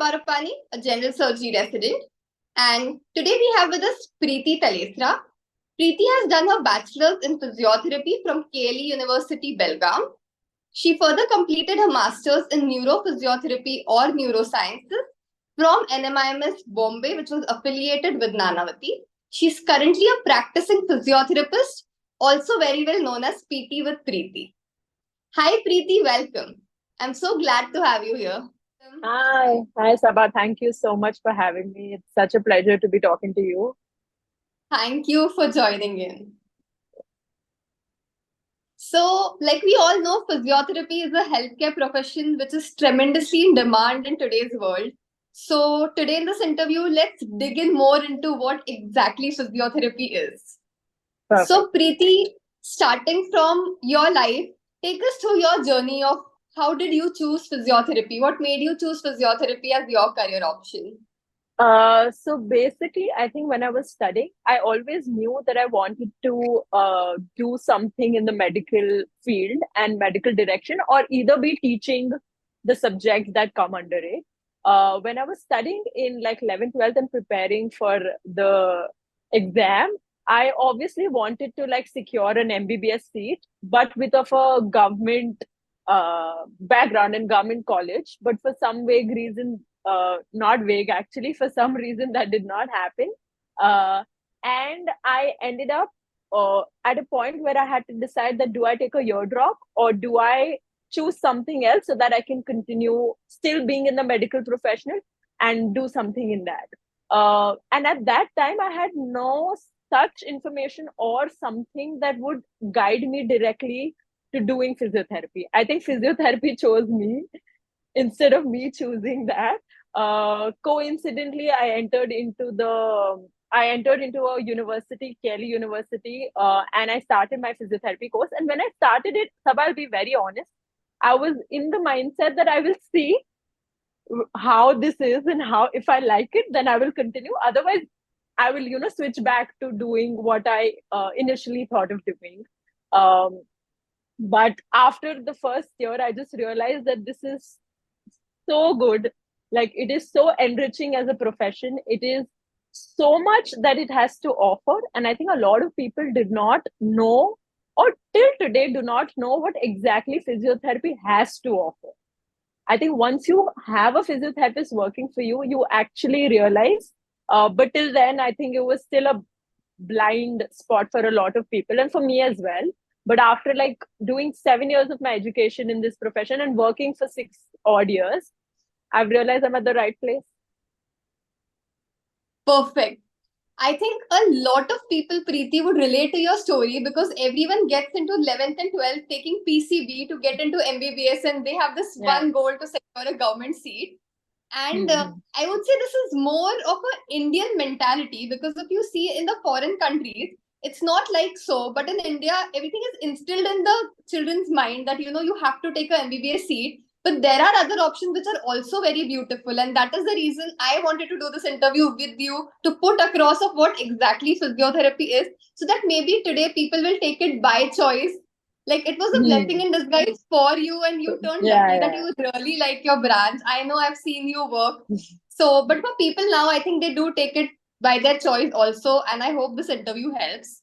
Barapani, a general surgery resident, and today we have with us Preeti Talesara. Preeti has done her bachelor's in physiotherapy from KLE University, Belgaum. She further completed her master's in neurophysiotherapy or neurosciences from NMIMS Bombay, which was affiliated with Nanavati. She's currently a practicing physiotherapist, also very well known as PT with Preeti. Hi Preeti, welcome. I'm so glad to have you here. Hi, Sabha. Thank you so much for having me. It's such a pleasure to be talking to you. Thank you for joining in. So, like we all know, physiotherapy is a healthcare profession which is tremendously in demand in today's world. So, today in this interview, let's dig in more into what exactly physiotherapy is. Perfect. So, Preeti, starting from your life, take us through your journey of how did you choose physiotherapy? What made you choose physiotherapy as your career option? So basically, I think when I was studying, I always knew that I wanted to do something in the medical field and medical direction, or either be teaching the subjects that come under it. When I was studying in like 11th, 12th and preparing for the exam, I obviously wanted to like secure an MBBS seat, but with of a government background in government college. But for some vague reason, not vague actually, for some reason that did not happen. And I ended up at a point where I had to decide that do I take a year drop or do I choose something else so that I can continue still being in the medical professional and do something in that. And at that time, I had no such information or something that would guide me directly to doing physiotherapy. I think physiotherapy chose me instead of me choosing that. Coincidentally, I entered into a university, Kelly University, and I started my physiotherapy course. And when I started it, Sab, I'll be very honest, I was in the mindset that I will see how this is and how if I like it, then I will continue. Otherwise, I will, switch back to doing what I initially thought of doing. But after the first year, I just realized that this is so good. Like, it is so enriching as a profession. It is so much that it has to offer. And I think a lot of people did not know, or till today do not know, what exactly physiotherapy has to offer. I think once you have a physiotherapist working for you, you actually realize. But till then, I think it was still a blind spot for a lot of people, and for me as well. But after like doing 7 years of my education in this profession and working for 6 odd years, I've realized I'm at the right place. Perfect. I think a lot of people, Preeti, would relate to your story because everyone gets into 11th and 12th taking PCB to get into MBBS, and they have this one goal to secure a government seat. And I would say this is more of an Indian mentality, because if you see in the foreign countries, it's not like so. But in India, everything is instilled in the children's mind that, you have to take an MBBS seat. But there are other options which are also very beautiful. And that is the reason I wanted to do this interview with you, to put across of what exactly physiotherapy is, so that maybe today people will take it by choice. Like, it was a blessing in disguise for you, and you turned lucky that you really like your branch. I know, I've seen you work. So, but for people now, I think they do take it by their choice also. And I hope this interview helps.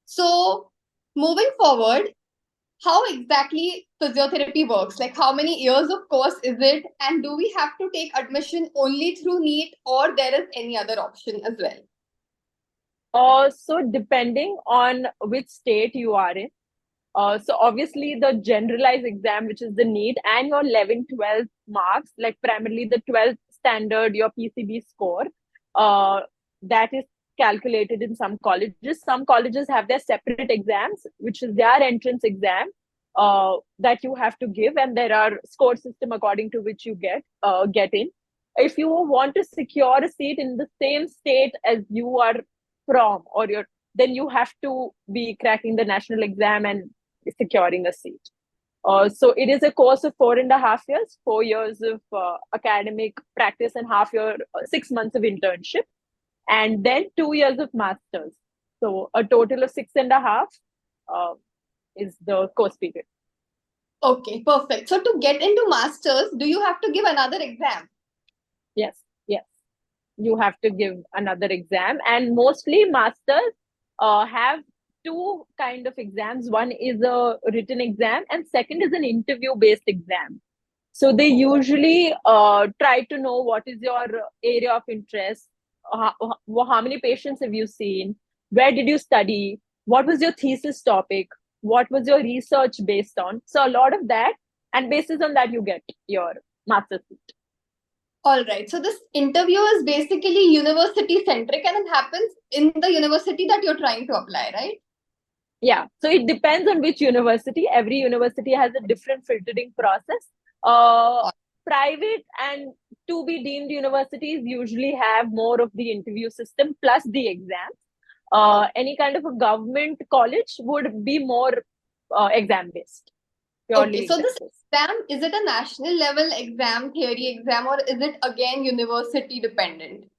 So, moving forward, how exactly physiotherapy works? Like, how many years of course is it? And do we have to take admission only through NEET, or there is any other option as well? So depending on which state you are in, so obviously the generalized exam, which is the NEET, and your 11, 12 marks, like primarily the 12th standard, your PCB score, that is calculated in some colleges. Some colleges have their separate exams, which is their entrance exam that you have to give, and there are score system according to which you get in. If you want to secure a seat in the same state as you are from, then you have to be cracking the national exam and securing a seat. So it is a course of 4.5 years, 4 years of academic practice and 6 months of internship, and then 2 years of masters. So a total of 6.5 is the course period. Okay, perfect. So to get into masters, do you have to give another exam? Yes, yes. You have to give another exam, and mostly masters have two kind of exams. One is a written exam, and second is an interview based exam. So they usually try to know what is your area of interest, how many patients have you seen, where did you study, what was your thesis topic, what was your research based on. So a lot of that, and basis on that you get your master's seat. All right. So this interview is basically university centric and it happens in the university that you're trying to apply, right? Yeah, so it depends on which university. Every university has a different filtering process. Uh, Private and to be deemed universities usually have more of the interview system plus the exams. Any kind of a government college would be more exam based, Okay. purely So exam this based. exam, is it a national level exam, theory exam, or is it again university dependent?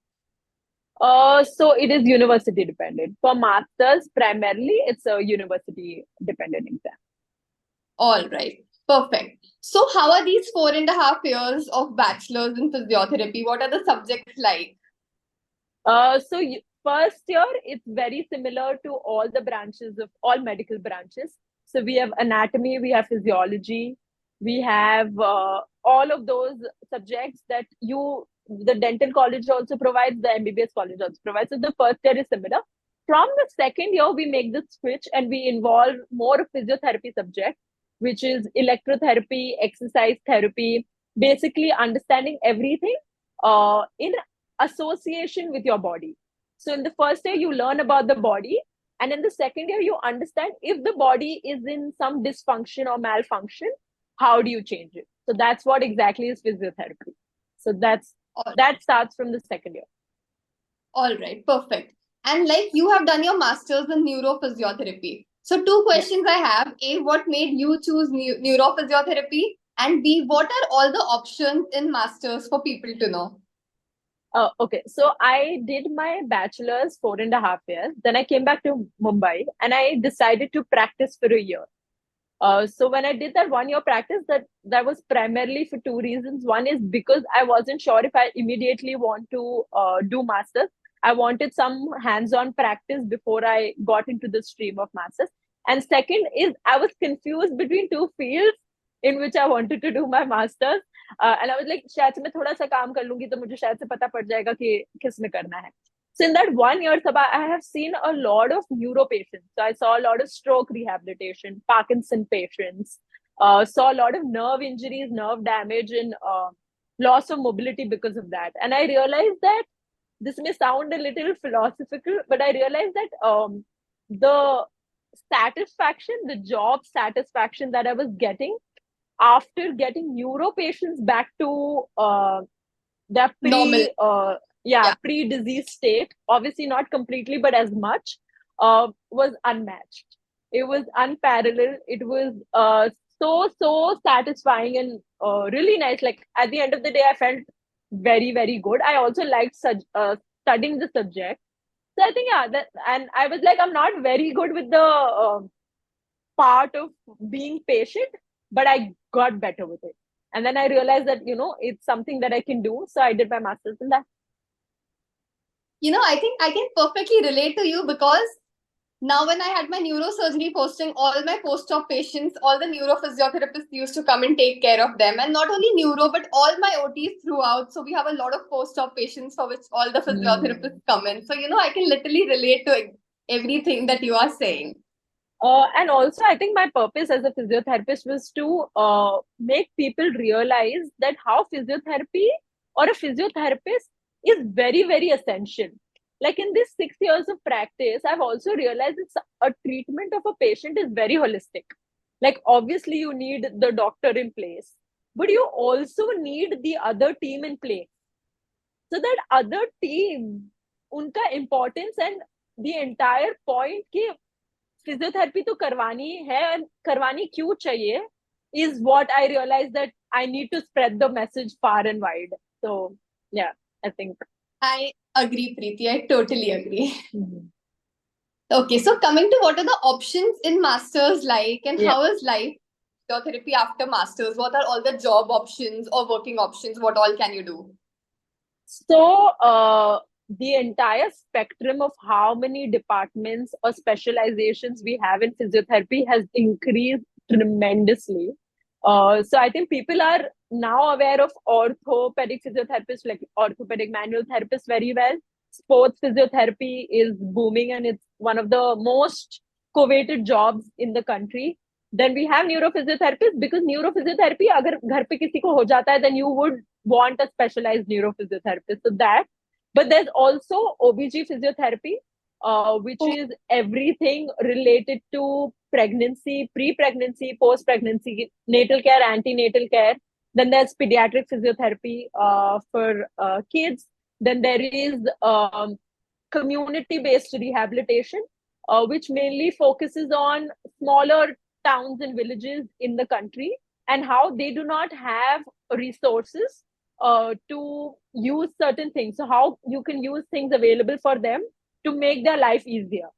So it is university dependent. For masters, primarily, it's a university dependent exam. All right. Perfect. So how are these 4.5 years of bachelor's in physiotherapy? What are the subjects like? First year, it's very similar to all the branches of all medical branches. So we have anatomy, we have physiology, we have all of those subjects that the dental college also provides, the MBBS college also provides. So the first year is similar. From the second year, we make the switch and we involve more physiotherapy subject, which is electrotherapy, exercise therapy, basically understanding everything in association with your body. So in the first year, you learn about the body. And in the second year, you understand if the body is in some dysfunction or malfunction, how do you change it? So that's what exactly is physiotherapy. So All, that starts from the second year. all right. Perfect. And like you have done your master's in neurophysiotherapy. So two Yes. questions I have. A, what made you choose neurophysiotherapy? And B, what are all the options in masters for people to know? Okay, so I did my bachelor's 4.5 years. Then I came back to Mumbai and I decided to practice for a year. So when I did that 1 year practice, that was primarily for two reasons. One is because I wasn't sure if I immediately want to do masters. I wanted some hands-on practice before I got into the stream of masters. And second is I was confused between two fields in which I wanted to do my masters. And I was like, शायद से मैं थोड़ा सा काम कर लूंगी तो मुझे शायद से पता पड़ जाएगा कि किस में करना है. So in that 1 year, Sabha, I have seen a lot of neuro patients. So I saw a lot of stroke rehabilitation, Parkinson patients, saw a lot of nerve injuries, nerve damage, and loss of mobility because of that. And I realized that this may sound a little philosophical, but I realized that the satisfaction, the job satisfaction that I was getting after getting neuro patients back to their Normal. Yeah. pre-disease state, obviously not completely but as much, was unmatched. It was unparalleled. It was so satisfying and really nice. Like at the end of the day, I felt very good. I also liked studying the subject. So I think, yeah, that, and I was like, I'm not very good with the part of being patient, but I got better with it. And then I realized that, it's something that I can do. So I did my master's in that. I think I can perfectly relate to you because now when I had my neurosurgery posting, all my post-op patients, all the neurophysiotherapists used to come and take care of them. And not only neuro, but all my OTs throughout. So we have a lot of post-op patients for which all the physiotherapists come in. So, I can literally relate to everything that you are saying. And also, I think my purpose as a physiotherapist was to make people realize that how physiotherapy or a physiotherapist is very essential. Like in this 6 years of practice, I've also realized it's a treatment of a patient is very holistic. Like obviously, you need the doctor in place, but you also need the other team in place. So that other team, unka importance and the entire point कि physiotherapy तो करवानी है, करवानी क्यों चाहिए, is what I realized that I need to spread the message far and wide. So yeah, I think. I agree, Preeti. I totally agree. Mm-hmm. Okay, so coming to what are the options in masters like, and Yeah. how is life physiotherapy after masters? What are all the job options or working options? What all can you do? So, the entire spectrum of how many departments or specializations we have in physiotherapy has increased tremendously. So, I think people are now aware of orthopedic physiotherapists, like orthopedic manual therapists, very well. Sports physiotherapy is booming and it's one of the most coveted jobs in the country. Then we have neurophysiotherapists, because neurophysiotherapy, अगर घर पे किसी को हो जाता है, then you would want a specialized neurophysiotherapist. So that, but there's also OBG physiotherapy, which is everything related to pregnancy, pre-pregnancy, post-pregnancy, natal care, antenatal care. Then there's pediatric physiotherapy for kids. Then there is community-based rehabilitation, which mainly focuses on smaller towns and villages in the country and how they do not have resources to use certain things. So how you can use things available for them to make their life easier.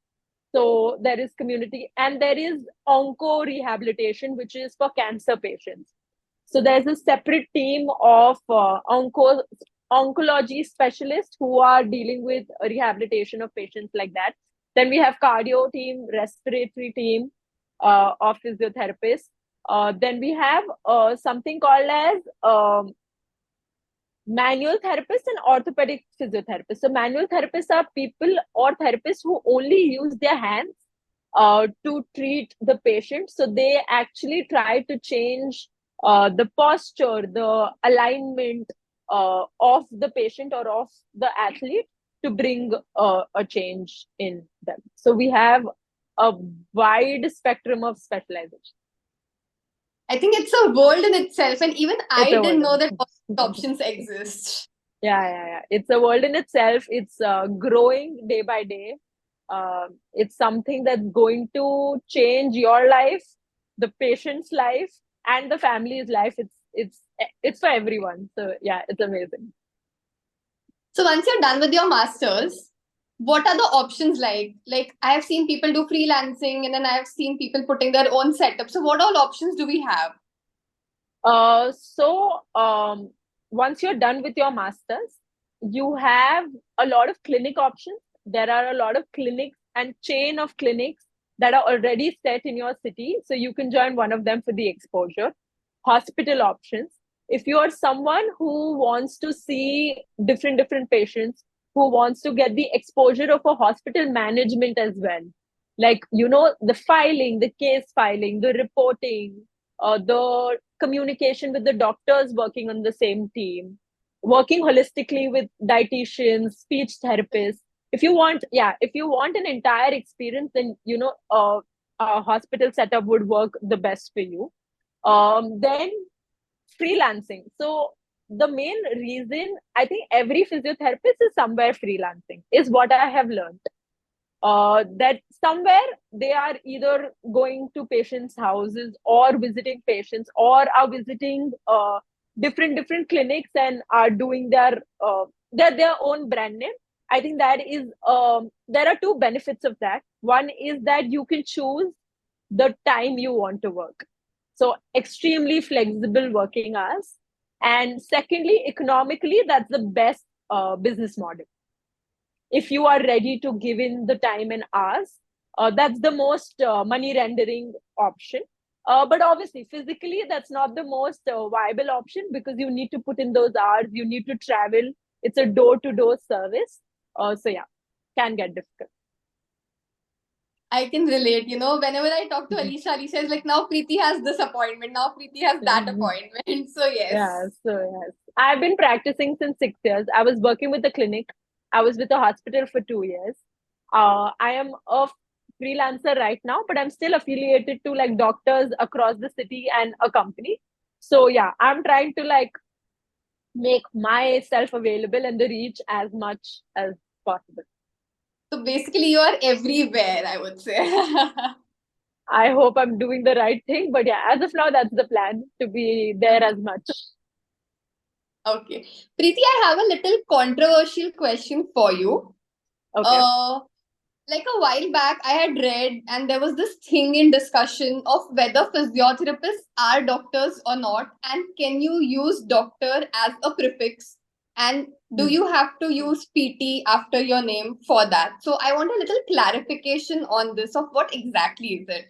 So there is community, and there is onco rehabilitation, which is for cancer patients. So there's a separate team of oncology specialists who are dealing with rehabilitation of patients like that. Then we have cardio team, respiratory team of physiotherapists. Then we have something called as manual therapists and orthopedic physiotherapists. So manual therapists are people or therapists who only use their hands to treat the patient. So they actually try to change the posture, the alignment of the patient or of the athlete to bring a change in them. So we have a wide spectrum of specialization. I think it's a world in itself, and even I didn't know that all these options exist. Yeah. It's a world in itself. It's growing day by day. It's something that's going to change your life, the patient's life, and the family's life. It's for everyone. So yeah, it's amazing. So once you're done with your masters, what are the options like? Like, I have seen people do freelancing, and then I have seen people putting their own setup. So what all options do we have? So once you're done with your masters, you have a lot of clinic options. There are a lot of clinics and chain of clinics that are already set in your city. So you can join one of them for the exposure. Hospital options. If you are someone who wants to see different patients, who wants to get the exposure of a hospital management as well, like, the filing, the case filing, the reporting, the communication with the doctors working on the same team, working holistically with dietitians, speech therapists. If you want an entire experience, then a hospital setup would work the best for you. Then freelancing. So the main reason I think every physiotherapist is somewhere freelancing is what I have learned. That somewhere they are either going to patients' houses or visiting patients, or are visiting different clinics and are doing their own brand name. I think that is there are two benefits of that. One is that you can choose the time you want to work, so extremely flexible working hours. And secondly, economically, that's the best business model. If you are ready to give in the time and hours, that's the most money rendering option. But obviously, physically, that's not the most viable option, because you need to put in those hours, you need to travel. It's a door to door service. So, yeah, can get difficult. I can relate. Whenever I talk to Alicia is like, now Preeti has this appointment, now Preeti has that appointment. So, yes. Yes. I've been practicing since 6 years. I was working with a clinic. I was with a hospital for 2 years. I am a freelancer right now, but I'm still affiliated to like doctors across the city and a company. So yeah, I'm trying to like make myself available and the reach as much as possible. So basically, you are everywhere, I would say. I hope I'm doing the right thing, but yeah, as of now, that's the plan, to be there as much. Okay. Preeti, I have a little controversial question for you. Okay. Like a while back, I had read, and there was this thing in discussion of whether physiotherapists are doctors or not, and can you use doctor as a prefix? And do you have to use PT after your name for that? So I want a little clarification on this of what exactly is it.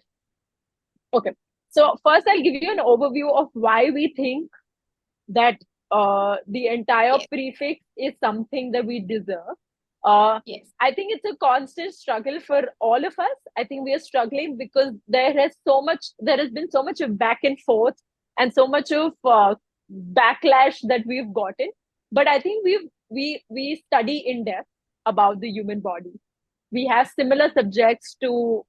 Okay. So first, I'll give you an overview of why we think that the entire Yes. prefix is something that we deserve. Uh, Yes. I think it's a constant struggle for all of us. I think we are struggling because there has been so much of back and forth and so much of backlash that we've gotten. But I think we study in depth about the human body. We have similar subjects to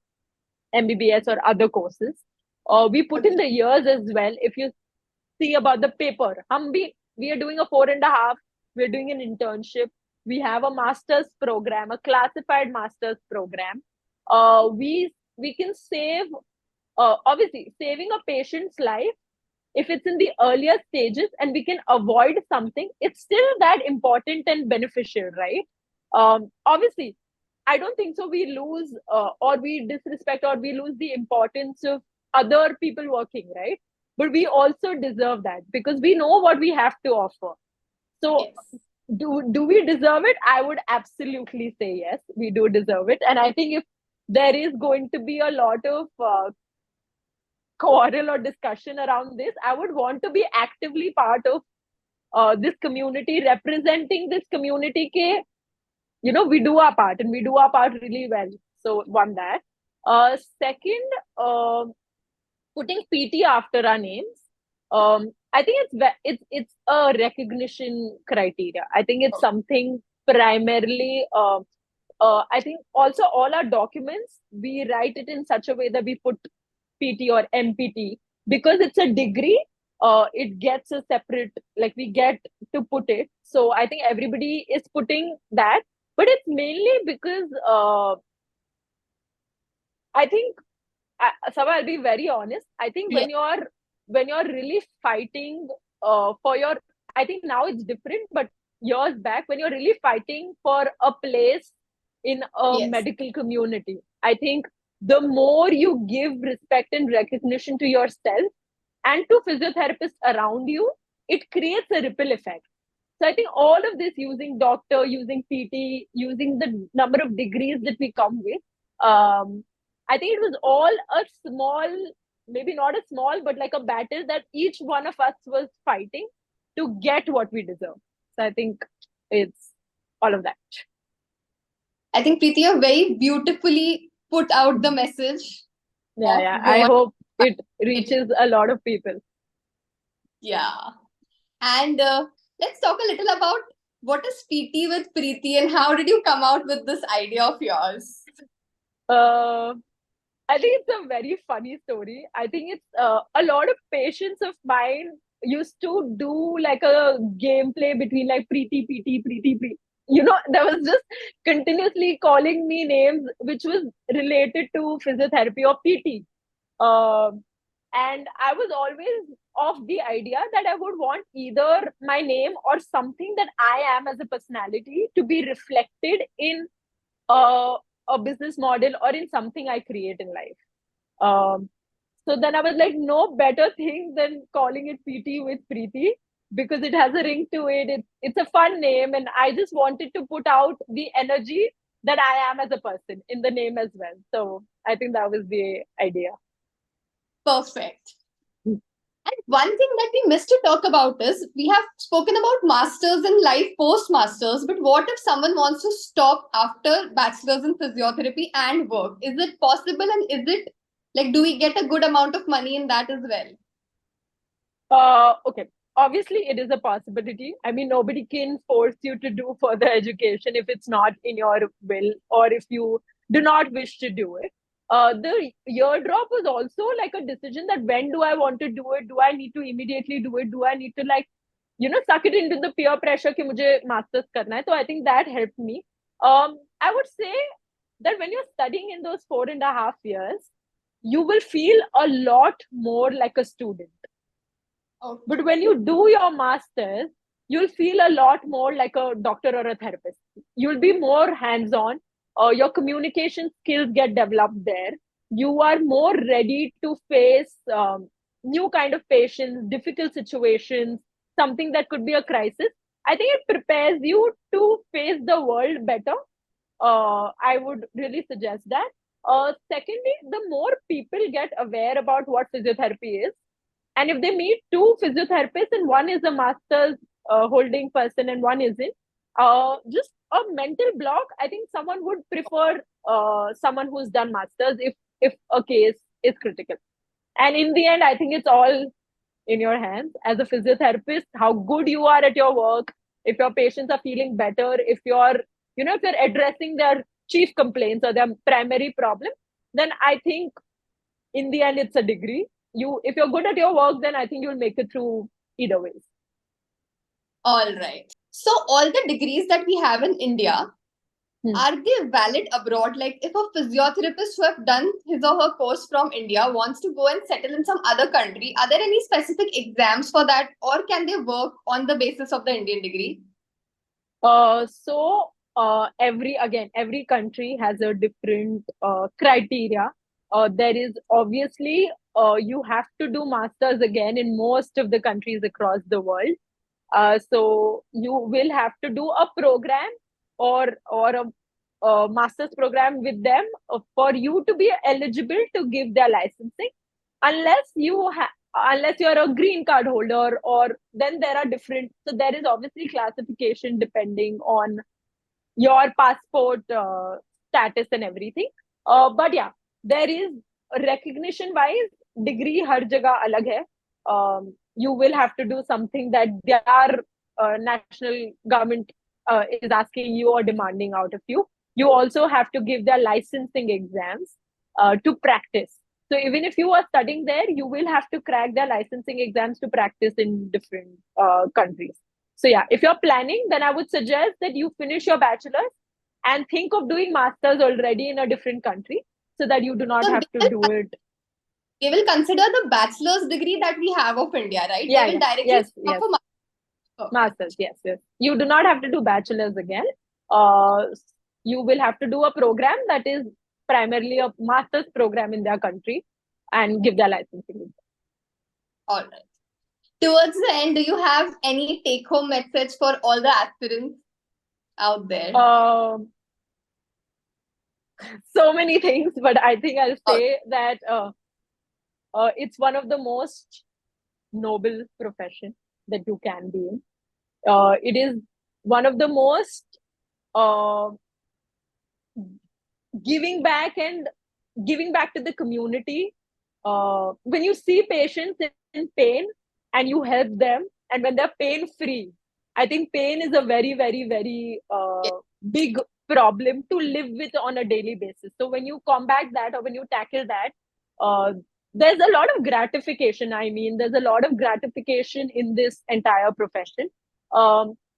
MBBS or other courses. We put in Agree. the years as well. If you see about the paper, we are doing a 4.5. We're doing an internship. We have a master's program, a classified master's program. We can save, obviously saving a patient's life if it's in the earlier stages and we can avoid something. It's still that important and beneficial, right? Obviously, I don't think so. We lose or we disrespect or we lose the importance of other people working, right? But we also deserve that because we know what we have to offer. So, Yes. do we deserve it? I would absolutely say yes, we do deserve it. And I think if there is going to be a lot of quarrel or discussion around this, I would want to be actively part of this community, representing this community. We do our part and we do our part really well. So one that. Second, putting PT after our names. I think it's a recognition criteria. I think it's Oh, something primarily. I think also all our documents we write it in such a way that we put PT or MPT because it's a degree. It gets a separate, like we get to put it. So I think everybody is putting that, but it's mainly because I think, Saba, I'll be very honest. I think yeah. when you're really fighting for your, I think now it's different, but years back when you're really fighting for a place in a Yes. medical community, I think the more you give respect and recognition to yourself and to physiotherapists around you, it creates a ripple effect. So I think all of this, using doctor, using PT, using the number of degrees that we come with, I think it was all a small, maybe not a small, but like a battle that each one of us was fighting to get what we deserve. So I think it's all of that. I think Preeti, you very beautifully put out the message Yeah, of yeah. I what hope it it. reaches a lot of people. Yeah. And let's talk a little about what is PT with Preeti and how did you come out with this idea of yours? Uh, I think it's a very funny story. I think it's a lot of patients of mine used to do like a gameplay between like Preeti, PT, Preeti, Preeti. There was just continuously calling me names which was related to physiotherapy or PT. Um, and I was always of the idea that I would want either my name or something that I am as a personality to be reflected in a, a business model or in something I create in life. Um, so then I was like, no better thing than calling it PT with Preeti because it has a ring to it. It's a fun name, and I just wanted to put out the energy that I am as a person in the name as well. So I think that was the idea. Perfect. And one thing that we missed to talk about is we have spoken about masters in life post masters, but what if someone wants to stop after bachelor's in physiotherapy and work? Is it possible and is it like do we get a good amount of money in that as well? Okay. Obviously, it is a possibility. I mean, nobody can force you to do further education if it's not in your will or if you do not wish to do it. The year drop was also like a decision that when do I want to do it? Do I need to immediately do it? Do I need to suck it into the peer pressure कि मुझे masters करना है? So I think that helped me. I would say that when you're studying in those 4.5 years, you will feel a lot more like a student, but Okay. when you do your masters, you'll feel a lot more like a doctor or a therapist. You'll be more hands on. Your communication skills get developed there. You are more ready to face new kind of patients, difficult situations, something that could be a crisis. I think it prepares you to face the world better. I would really suggest that. Secondly, the more people get aware about what physiotherapy is, and if they meet two physiotherapists and one is a master's holding person and one isn't, just a mental block, I think someone would prefer someone who's done masters if a case is critical. And in the end, I think it's all in your hands as a physiotherapist, how good you are at your work, if your patients are feeling better, if you're addressing their chief complaints or their primary problem, then I think in the end it's a degree. If you're good at your work, then I think you'll make it through either ways. All right. So all the degrees that we have in India, are they valid abroad? Like if a physiotherapist who have done his or her course from India wants to go and settle in some other country, are there any specific exams for that, or can they work on the basis of the Indian degree? Every country has a different criteria. There is obviously you have to do masters again in most of the countries across the world. So you will have to do a program or a master's program with them for you to be eligible to give their licensing, unless you're a green card holder, or then there are different. So there is obviously classification depending on your passport status and everything. But yeah, there is recognition wise degree har jagah alag hai. You will have to do something that their national government is asking you or demanding out of you. You also have to give their licensing exams to practice. So even if you are studying there, you will have to crack their licensing exams to practice in different countries. So yeah, if you're planning, then I would suggest that you finish your bachelor's and think of doing masters already in a different country, so that you do not So have to do it. they will consider the bachelor's degree that we have of India, right? Yeah, They will directly yes, go yes. for master. Masters, yes. You do not have to do bachelor's again. You will have to do a program that is primarily a master's program in their country and give their licensing. All right. Towards the end, do you have any take-home message for all the aspirants out there? So many things, but I think I'll say that it's one of the most noble profession that you can be in. It is one of the most giving back to the community. When you see patients in pain and you help them, and when they're pain free, I think pain is a very, very, very big problem to live with on a daily basis. So when you combat that, or when you tackle that, there's a lot of gratification. I mean, there's a lot of gratification in this entire profession.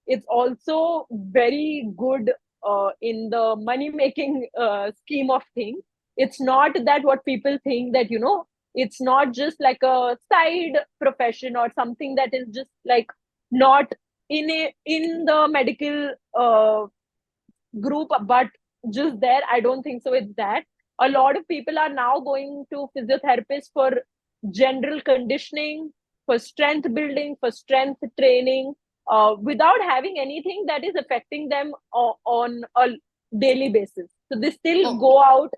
It's also very good in the money making scheme of things. It's not that what people think, that it's not just like a side profession or something that is just like not in the medical group, but just there. I don't think so. It's that a lot of people are now going to physiotherapists for general conditioning, for strength building, for strength training, without having anything that is affecting them on a daily basis. So they still go out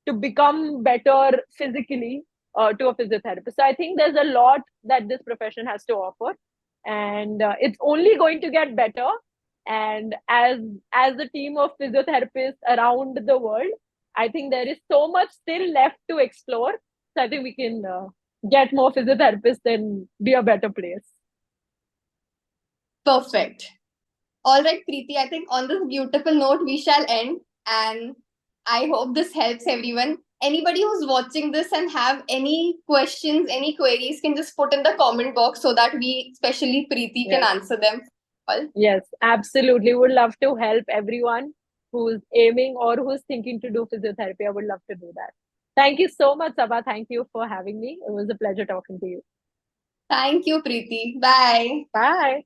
to become better physically to a physiotherapist. So I think there's a lot that this profession has to offer, and it's only going to get better. And as a team of physiotherapists around the world, I think there is so much still left to explore. So I think we can get more physiotherapists and be a better place. Perfect. All right, Preeti, I think on this beautiful note, we shall end. And I hope this helps everyone. Anybody who's watching this and have any questions, any queries, can just put in the comment box so that we, especially Preeti, can answer them. Yes, absolutely. Would love to help everyone who's aiming or who's thinking to do physiotherapy. I would love to do that. Thank you so much, Sabha. Thank you for having me. It was a pleasure talking to you. Thank you, Preeti. Bye. Bye.